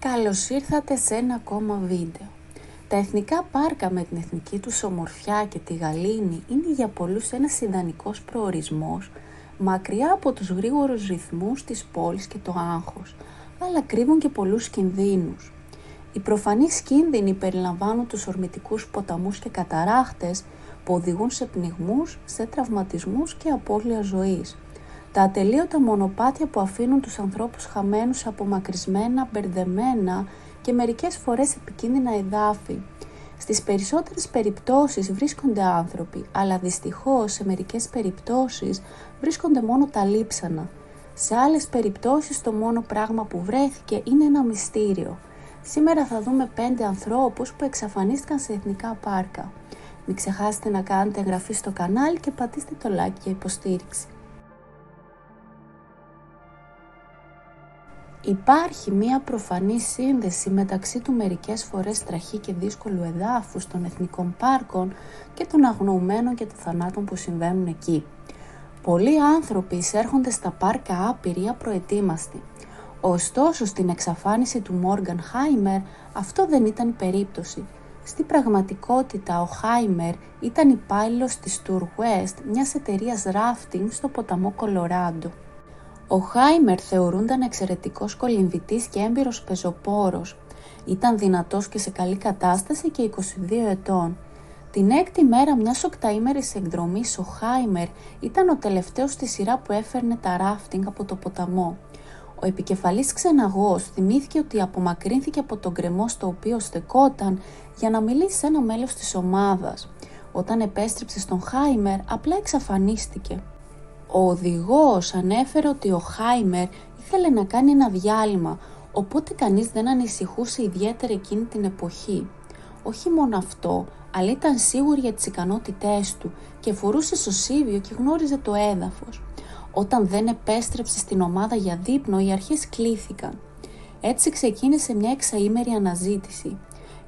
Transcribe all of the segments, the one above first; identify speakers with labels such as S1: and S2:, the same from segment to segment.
S1: Καλώς ήρθατε σε ένα ακόμα βίντεο. Τα εθνικά πάρκα με την εθνική τους ομορφιά και τη γαλήνη είναι για πολλούς ένας ιδανικός προορισμός, μακριά από τους γρήγορους ρυθμούς της πόλης και το άγχος, αλλά κρύβουν και πολλούς κινδύνους. Οι προφανείς κίνδυνοι περιλαμβάνουν τους ορμητικούς ποταμούς και καταράχτες που οδηγούν σε πνιγμούς, σε τραυματισμούς και απώλεια ζωής. Τα ατελείωτα μονοπάτια που αφήνουν τους ανθρώπους χαμένους σε απομακρυσμένα, μπερδεμένα και μερικές φορές επικίνδυνα εδάφη. Στις περισσότερες περιπτώσεις βρίσκονται άνθρωποι, αλλά δυστυχώς σε μερικές περιπτώσεις βρίσκονται μόνο τα λείψανα. Σε άλλες περιπτώσεις το μόνο πράγμα που βρέθηκε είναι ένα μυστήριο. Σήμερα θα δούμε 5 ανθρώπους που εξαφανίστηκαν σε εθνικά πάρκα. Μην ξεχάσετε να κάνετε εγγραφή στο κανάλι και πατήστε το like για υποστήριξη. Υπάρχει μία προφανή σύνδεση μεταξύ του μερικές φορές τραχή και δύσκολου εδάφους των εθνικών πάρκων και των αγνοουμένων και των θανάτων που συμβαίνουν εκεί. Πολλοί άνθρωποι εισέρχονται στα πάρκα άπειροι απροετοίμαστοι. Ωστόσο, στην εξαφάνιση του Μόργαν Χάιμερ αυτό δεν ήταν η περίπτωση. Στην πραγματικότητα, ο Χάιμερ ήταν υπάλληλος της Tour West, μιας εταιρείας rafting στο ποταμό Κολοράντο. Ο Χάιμερ θεωρούνταν εξαιρετικός κολυμβητής και έμπειρος πεζοπόρος. Ήταν δυνατός και σε καλή κατάσταση και 22 ετών. Την 6η μέρα μιας 8ήμερης εκδρομής, ο Χάιμερ ήταν ο τελευταίος στη σειρά που έφερνε τα ράφτινγκ από το ποταμό. Ο επικεφαλής ξεναγός θυμήθηκε ότι απομακρύνθηκε από τον γκρεμό στο οποίο στεκόταν για να μιλήσει σε ένα μέλος της ομάδας. Όταν επέστρεψε στον Χάιμερ, απλά εξαφανίστηκε. Ο οδηγός ανέφερε ότι ο Χάιμερ ήθελε να κάνει ένα διάλειμμα, οπότε κανείς δεν ανησυχούσε ιδιαίτερα εκείνη την εποχή. Όχι μόνο αυτό, αλλά ήταν σίγουρη για τις ικανότητές του και φορούσε σωσίβιο και γνώριζε το έδαφος. Όταν δεν επέστρεψε στην ομάδα για δείπνο, οι αρχές κλήθηκαν. Έτσι ξεκίνησε μια 6ήμερη αναζήτηση.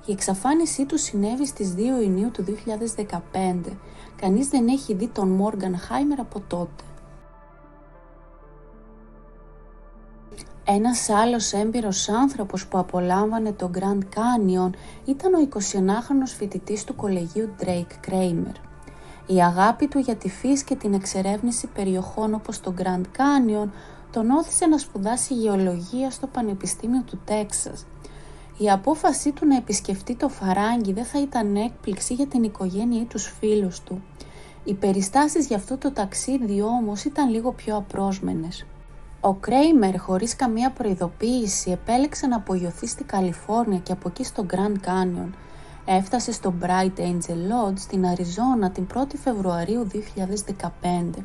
S1: Η εξαφάνισή του συνέβη στις 2 Ιουνίου του 2015. Κανείς δεν έχει δει τον Μόργαν Χάιμερ από τότε. Ένας άλλος έμπειρος άνθρωπος που απολάμβανε το Grand Canyon ήταν ο 21χρονος φοιτητής του κολεγίου Drake Kramer. Η αγάπη του για τη φύση και την εξερεύνηση περιοχών όπως το Grand Canyon τον όθησε να σπουδάσει γεωλογία στο Πανεπιστήμιο του Τέξας. Η απόφασή του να επισκεφτεί το Φαράγγι δεν θα ήταν έκπληξη για την οικογένεια ή τους φίλους του. Οι περιστάσεις για αυτό το ταξίδι όμως ήταν λίγο πιο απρόσμενες. Ο Κρέιμερ, χωρίς καμία προειδοποίηση, επέλεξε να απογειωθεί στη Καλιφόρνια και από εκεί στο Grand Canyon. Έφτασε στο Bright Angel Lodge στην Αριζόνα την 1η Φεβρουαρίου 2015.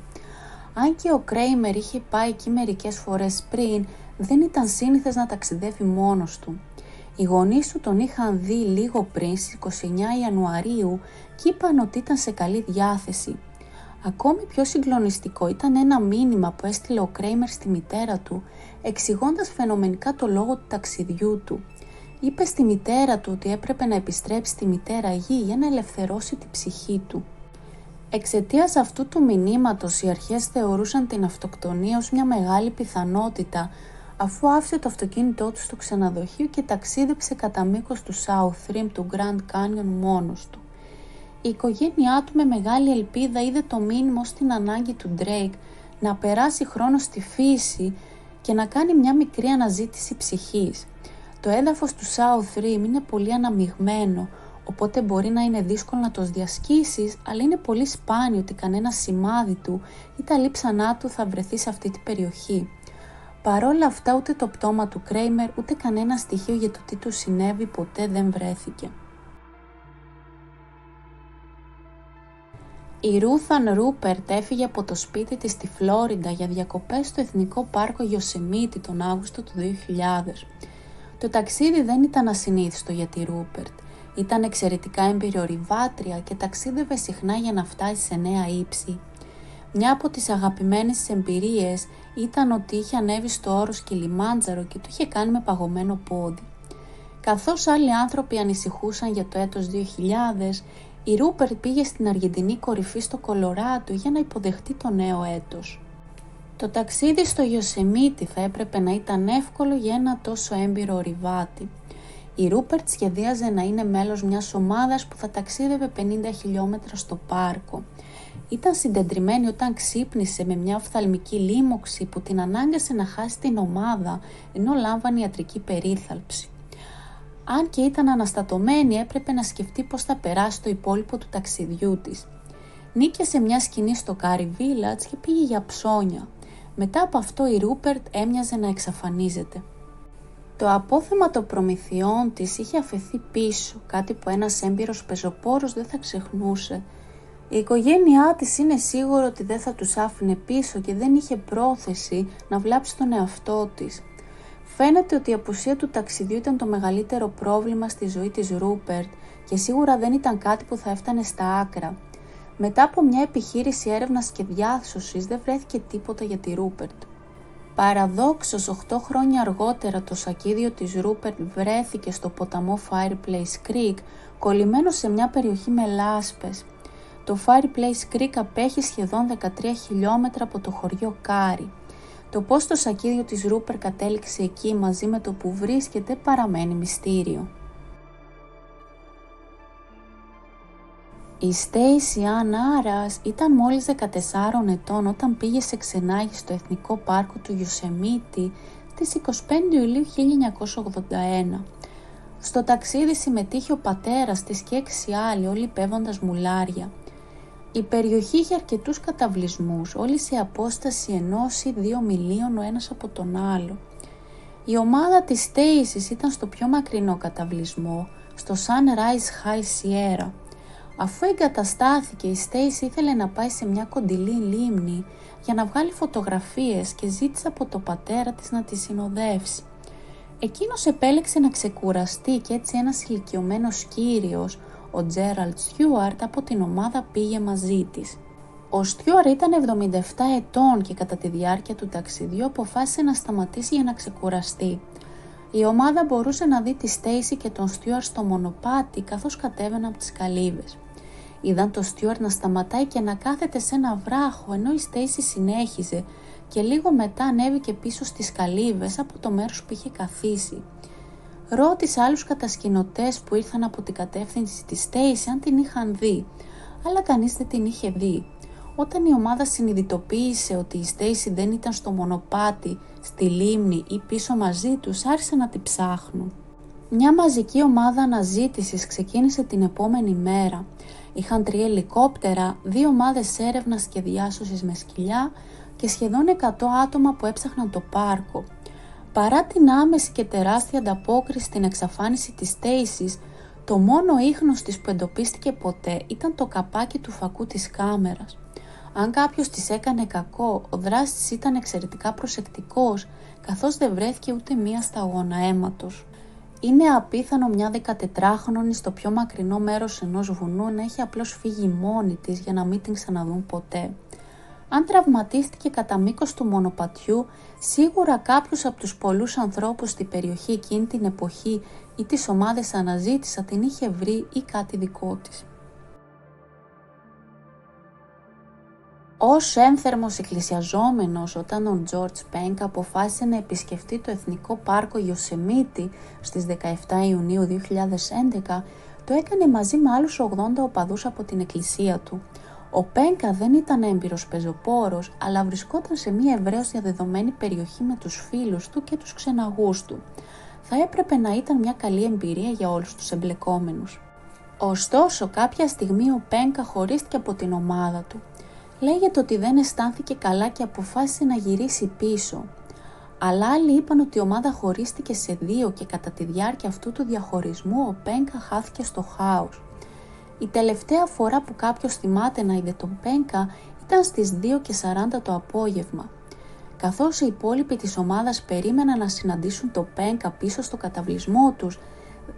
S1: Αν και ο Κρέιμερ είχε πάει εκεί μερικές φορές πριν, δεν ήταν σύνηθες να ταξιδεύει μόνος του. Οι γονείς του τον είχαν δει λίγο πριν στις 29 Ιανουαρίου και είπαν ότι ήταν σε καλή διάθεση. Ακόμη πιο συγκλονιστικό ήταν ένα μήνυμα που έστειλε ο Κρέιμερ στη μητέρα του, εξηγώντας φαινομενικά το λόγο του ταξιδιού του. Είπε στη μητέρα του ότι έπρεπε να επιστρέψει στη μητέρα γη για να ελευθερώσει τη ψυχή του. Εξαιτίας αυτού του μηνύματος, οι αρχές θεωρούσαν την αυτοκτονία ως μια μεγάλη πιθανότητα, αφού άφησε το αυτοκίνητό του στο ξενοδοχείο και ταξίδεψε κατά μήκος του South Rim του Grand Canyon μόνος του. Η οικογένειά του με μεγάλη ελπίδα είδε το μήνυμα ως την ανάγκη του Drake να περάσει χρόνο στη φύση και να κάνει μια μικρή αναζήτηση ψυχής. Το έδαφος του South Rim είναι πολύ αναμειγμένο, οπότε μπορεί να είναι δύσκολο να το διασκήσεις, αλλά είναι πολύ σπάνιο ότι κανένα σημάδι του ή τα λείψανά του θα βρεθεί σε αυτή την περιοχή. Παρόλα αυτά, ούτε το πτώμα του Κρέιμερ ούτε κανένα στοιχείο για το τι του συνέβη ποτέ δεν βρέθηκε. Η Ρούθαν Ρούπερτ έφυγε από το σπίτι της στη Φλόριντα για διακοπές στο Εθνικό Πάρκο Γιοσεμίτι τον Αύγουστο του 2000. Το ταξίδι δεν ήταν ασυνήθιστο για τη Ρούπερτ. Ήταν εξαιρετικά εμπειριορειβάτρια και ταξίδευε συχνά για να φτάσει σε νέα ύψη. Μια από τις αγαπημένες της εμπειρίες ήταν ότι είχε ανέβει στο όρος Κιλιμάντζαρο και το είχε κάνει με παγωμένο πόδι. Καθώς άλλοι άνθρωποι ανησυχούσαν για το έτος 2000, η Ρούπερτ πήγε στην Αργεντινή κορυφή στο Κολοράντο για να υποδεχτεί το νέο έτος. Το ταξίδι στο Ιωσεμίτι θα έπρεπε να ήταν εύκολο για ένα τόσο έμπειρο ορειβάτη. Η Ρούπερτ σχεδίαζε να είναι μέλος μιας ομάδας που θα ταξίδευε 50 χιλιόμετρα στο πάρκο. Ήταν συντετριμμένη όταν ξύπνησε με μια οφθαλμική λίμωξη που την ανάγκασε να χάσει την ομάδα ενώ λάμβανε ιατρική περίθαλψη. Αν και ήταν αναστατωμένη, έπρεπε να σκεφτεί πώς θα περάσει το υπόλοιπο του ταξιδιού της. Νίκησε μια σκηνή στο Curry Village και πήγε για ψώνια. Μετά από αυτό η Ρούπερτ έμοιαζε να εξαφανίζεται. Το απόθεμα των προμηθειών της είχε αφαιθεί πίσω, κάτι που ένας έμπειρος πεζοπόρος δεν θα ξεχνούσε. Η οικογένειά της είναι σίγουρο ότι δεν θα τους άφηνε πίσω και δεν είχε πρόθεση να βλάψει τον εαυτό της. Φαίνεται ότι η απουσία του ταξιδιού ήταν το μεγαλύτερο πρόβλημα στη ζωή της Ρούπερτ και σίγουρα δεν ήταν κάτι που θα έφτανε στα άκρα. Μετά από μια επιχείρηση έρευνας και διάσωσης δεν βρέθηκε τίποτα για τη Ρούπερτ. Παραδόξως 8 χρόνια αργότερα το σακίδιο της Ρούπερτ βρέθηκε στο ποταμό Fireplace Creek, κολλημένο σε μια περιοχή με λάσπες. Το Fireplace Creek απέχει σχεδόν 13 χιλιόμετρα από το χωριό Κάρι. Το πώς το σακίδιο της Ρούπερτ κατέληξε εκεί μαζί με το που βρίσκεται παραμένει μυστήριο. Η Στέισι Ανn Άρας ήταν μόλις 14 ετών όταν πήγε σε ξενάγη στο Εθνικό Πάρκο του Ιωσεμίτι στις 25 Ιουλίου 1981. Στο ταξίδι συμμετείχε ο πατέρας της και 6 άλλοι, όλοι υπέβοντας μουλάρια. Η περιοχή είχε αρκετούς καταβλισμούς, όλοι σε απόσταση 1 ή 2 μιλίων ο ένας από τον άλλο. Η ομάδα της Στέισις ήταν στο πιο μακρινό καταβλισμό, στο Sunrise High Sierra. Αφού εγκαταστάθηκε, η Στέισι ήθελε να πάει σε μια κοντιλή λίμνη για να βγάλει φωτογραφίες και ζήτησε από το πατέρα της να τη συνοδεύσει. Εκείνος επέλεξε να ξεκουραστεί και έτσι ένας ηλικιωμένος κύριος, ο Τζέραλτ Στιούαρτ, από την ομάδα πήγε μαζί της. Ο Στιούαρτ ήταν 77 ετών και κατά τη διάρκεια του ταξιδιού αποφάσισε να σταματήσει για να ξεκουραστεί. Η ομάδα μπορούσε να δει τη Στέισι και τον Στιούαρτ στο μονοπάτι καθώς κατέβαιναν από τις καλύβες. Είδαν τον Στιούαρτ να σταματάει και να κάθεται σε ένα βράχο ενώ η Στέισι συνέχιζε και λίγο μετά ανέβηκε πίσω στις καλύβες από το μέρος που είχε καθίσει. Ρώτησε άλλους κατασκηνωτές που ήρθαν από την κατεύθυνση της Στέισι αν την είχαν δει, αλλά κανείς δεν την είχε δει. Όταν η ομάδα συνειδητοποίησε ότι η Στέισι δεν ήταν στο μονοπάτι, στη λίμνη ή πίσω μαζί τους, άρχισαν να την ψάχνουν. Μια μαζική ομάδα αναζήτησης ξεκίνησε την επόμενη μέρα. Είχαν 3 ελικόπτερα, 2 ομάδες έρευνας και διάσωσης με σκυλιά και σχεδόν 100 άτομα που έψαχναν το πάρκο. Παρά την άμεση και τεράστια ανταπόκριση στην εξαφάνιση της Στέισις, το μόνο ίχνος της που εντοπίστηκε ποτέ ήταν το καπάκι του φακού της κάμερας. Αν κάποιος της έκανε κακό, ο δράστης ήταν εξαιρετικά προσεκτικός, καθώς δεν βρέθηκε ούτε μία σταγόνα αίματος. Είναι απίθανο μια 14χρονη στο πιο μακρινό μέρος ενός βουνού να έχει απλώς φύγει μόνη της για να μην την ξαναδούν ποτέ. Αν τραυματίστηκε κατά μήκος του μονοπατιού, σίγουρα κάποιος από τους πολλούς ανθρώπους στην περιοχή εκείνη την εποχή ή τις ομάδες αναζήτησα την είχε βρει ή κάτι δικό της. Ως ένθερμος εκκλησιαζόμενος, όταν ο Τζορτζ Πένκα αποφάσισε να επισκεφτεί το Εθνικό Πάρκο Ιωσεμίτι στις 17 Ιουνίου 2011, το έκανε μαζί με άλλους 80 οπαδούς από την εκκλησία του. Ο Πένκα δεν ήταν έμπειρος πεζοπόρος, αλλά βρισκόταν σε μια ευρέως διαδεδομένη περιοχή με τους φίλους του και τους ξεναγούς του. Θα έπρεπε να ήταν μια καλή εμπειρία για όλους τους εμπλεκόμενους. Ωστόσο, κάποια στιγμή ο Πένκα χωρίστηκε από την ομάδα του. Λέγεται ότι δεν αισθάνθηκε καλά και αποφάσισε να γυρίσει πίσω. Αλλά άλλοι είπαν ότι η ομάδα χωρίστηκε σε 2 και κατά τη διάρκεια αυτού του διαχωρισμού ο Πένκα χάθηκε στο χάος. Η τελευταία φορά που κάποιος θυμάται να είδε τον Πένκα ήταν στις 2:40 το απόγευμα. Καθώς οι υπόλοιποι της ομάδας περίμεναν να συναντήσουν τον Πένκα πίσω στο καταβλισμό τους,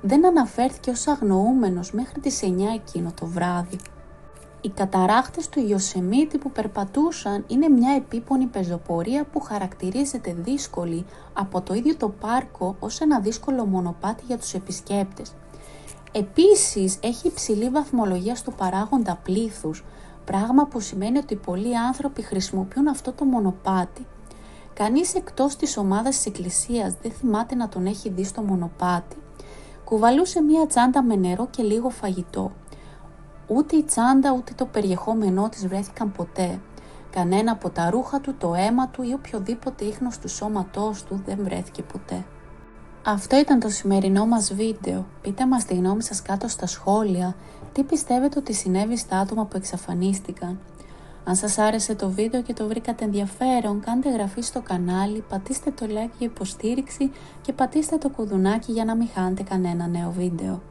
S1: δεν αναφέρθηκε ως αγνοούμενος μέχρι τις 9 εκείνο το βράδυ. Οι καταράχτες του Ιωσεμίτι που περπατούσαν είναι μια επίπονη πεζοπορία που χαρακτηρίζεται δύσκολη από το ίδιο το πάρκο ως ένα δύσκολο μονοπάτι για τους επισκέπτες. Επίσης έχει υψηλή βαθμολογία στο παράγοντα πλήθους, πράγμα που σημαίνει ότι πολλοί άνθρωποι χρησιμοποιούν αυτό το μονοπάτι. Κανείς εκτός της ομάδας της εκκλησίας δεν θυμάται να τον έχει δει στο μονοπάτι. Κουβαλούσε μία τσάντα με νερό και λίγο φαγητό. Ούτε η τσάντα ούτε το περιεχόμενό της βρέθηκαν ποτέ. Κανένα από τα ρούχα του, το αίμα του ή οποιοδήποτε ίχνος του σώματός του δεν βρέθηκε ποτέ. Αυτό ήταν το σημερινό μας βίντεο. Πείτε μας τη γνώμη σας κάτω στα σχόλια. Τι πιστεύετε ότι συνέβη στα άτομα που εξαφανίστηκαν. Αν σας άρεσε το βίντεο και το βρήκατε ενδιαφέρον, κάντε εγγραφή στο κανάλι, πατήστε το like για υποστήριξη και πατήστε το κουδουνάκι για να μην χάνετε κανένα νέο βίντεο.